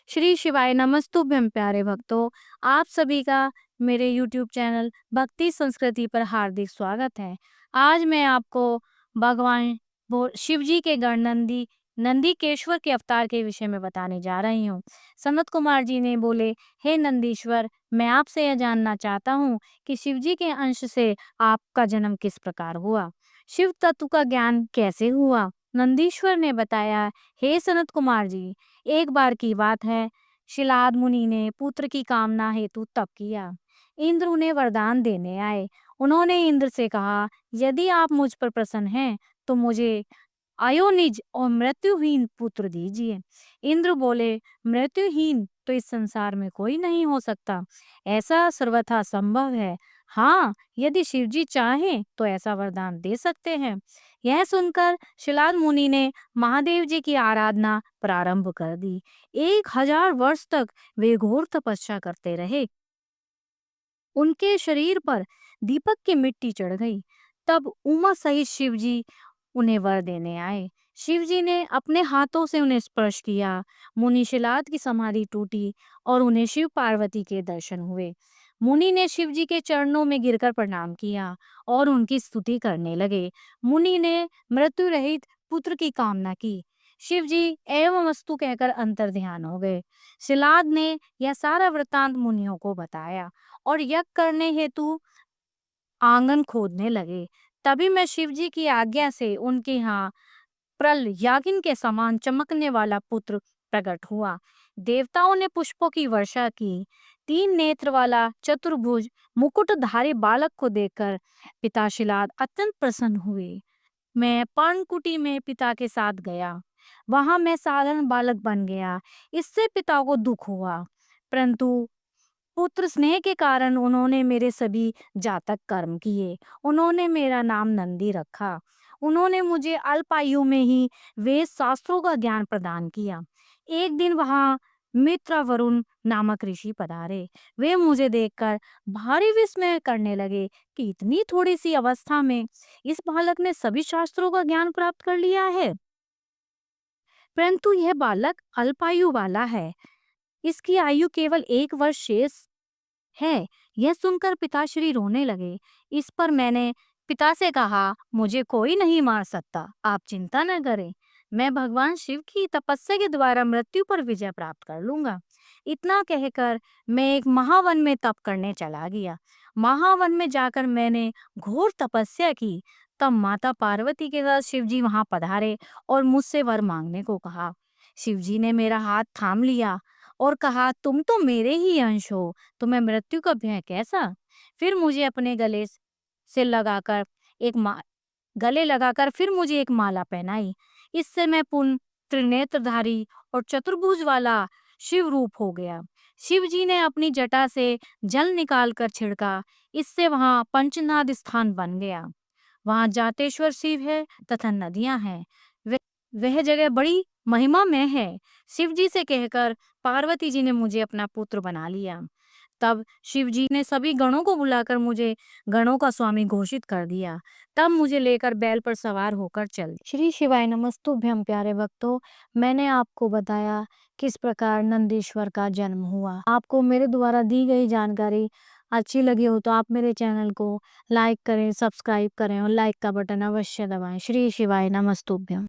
श्री शिवाय नमस्तुभ्यं प्यारे भक्तों। आप सभी का मेरे YouTube चैनल भक्ति संस्कृति पर हार्दिक स्वागत है। आज मैं आपको भगवान शिव जी के गण नंदीकेश्वर के अवतार के विषय में बताने जा रही हूँ। सनत कुमार जी ने बोले, हे नंदीश्वर, मैं आपसे यह जानना चाहता हूँ कि शिव जी के अंश से आपका जन्म किस प्रकार हुआ, शिव तत्व का ज्ञान कैसे हुआ। नंदीश्वर ने बताया, हे सनत कुमार जी, एक बार की बात है, शिलाद मुनि ने पुत्र की कामना हेतु तप किया। इंद्र उन्हें वरदान देने आए। उन्होंने इंद्र से कहा, यदि आप मुझ पर प्रसन्न हैं तो मुझे अयोनिज और मृत्युहीन पुत्र दीजिए। इंद्र बोले, मृत्युहीन तो इस संसार में कोई नहीं हो सकता, ऐसा सर्वथा संभव है। हाँ, यदि शिवजी चाहें तो ऐसा वरदान दे सकते हैं। यह सुनकर शिलाद मुनि ने महादेव जी की आराधना प्रारंभ कर दी। 1000 वर्ष तक वे घोर तपस्या करते रहे। उनके शरीर पर दीपक की मिट्टी चढ़ गई। तब उमा सहित शिवजी उन्हें वर देने आए। शिवजी ने अपने हाथों से उन्हें स्पर्श किया। मुनि शिलाद की समाधि टूटी और उन्हें शिव पार्वती के दर्शन हुए। मुनि ने शिवजी के चरणों में गिरकर प्रणाम किया और उनकी स्तुति करने लगे। मुनि ने मृत्यु रहित पुत्र की कामना की। शिवजी एवं अस्तु कहकर अंतर ध्यान हो गए। शिलाद ने यह सारा वृतांत मुनियों को बताया और यज्ञ करने हेतु आंगन खोदने लगे। तभी मैं शिवजी की आज्ञा से उनके यहाँ प्रल यागिन के समान चमकने वाला पुत्र प्रकट हुआ। देवताओं ने पुष्पों की वर्षा की। 3 नेत्र वाला चतुर्भुज मुकुटधारी बालक को देखकर पिता शिलाद अत्यंत प्रसन्न हुए। मैं पर्णकुटी में पिता के साथ गया। वहां मैं साधारण बालक बन गया। इससे पिता को दुख हुआ, परंतु पुत्र स्नेह के कारण उन्होंने मेरे सभी जातक कर्म किए। उन्होंने मेरा नाम नंदी रखा। उन्होंने मुझे अल्पायु में ही वेद शास्त्रों का ज्ञान प्रदान किया। एक दिन वहां मित्र वरुण नामक ऋषि पधारे। वे मुझे देखकर भारी विस्मय करने लगे कि इतनी थोड़ी सी अवस्था में इस बालक ने सभी शास्त्रों का ज्ञान प्राप्त कर लिया है। परंतु यह बालक अल्पायु वाला है, इसकी आयु केवल 1 वर्ष शेष है। यह सुनकर पिताश्री रोने लगे। इस पर मैंने पिता से कहा, मुझे कोई नहीं मार सकता, आप चिंता न करें। मैं भगवान शिव की तपस्या के द्वारा मृत्यु पर विजय प्राप्त कर लूंगा। इतना कहकर मैं एक महावन में तप करने चला गया। महावन में जाकर मैंने घोर तपस्या की। तब माता पार्वती के साथ शिवजी वहां पधारे और मुझसे वर मांगने को कहा। शिवजी ने मेरा हाथ थाम लिया और कहा, तुम तो मेरे ही अंश हो, तुम्हें मृत्यु का भय कैसा। फिर मुझे अपने से लगाकर गले लगाकर फिर मुझे एक माला पहनाई। इससे मैं पूर्ण त्रिनेत्रधारी और चतुर्भुज वाला शिव रूप हो गया। शिव जी ने अपनी जटा से जल निकालकर छिड़का। इससे वहां पंचनाद स्थान बन गया। वहां जातेश्वर शिव है तथा नदियां हैं। वह वह जगह बड़ी महिमा में है। शिव जी से कहकर पार्वती जी ने मुझे अपना पुत्र बना लिया। तब शिव जी ने सभी गणों को बुलाकर मुझे गणों का स्वामी घोषित कर दिया। तब मुझे लेकर बैल पर सवार होकर चल दिए। श्री शिवाय नमस्तुभ्यं प्यारे भक्तों, मैंने आपको बताया किस प्रकार नंदीश्वर का जन्म हुआ। आपको मेरे द्वारा दी गई जानकारी अच्छी लगी हो तो आप मेरे चैनल को लाइक करें, सब्सक्राइब करें और लाइक का बटन अवश्य दबाएं। श्री शिवाय नमस्तुभ्यं।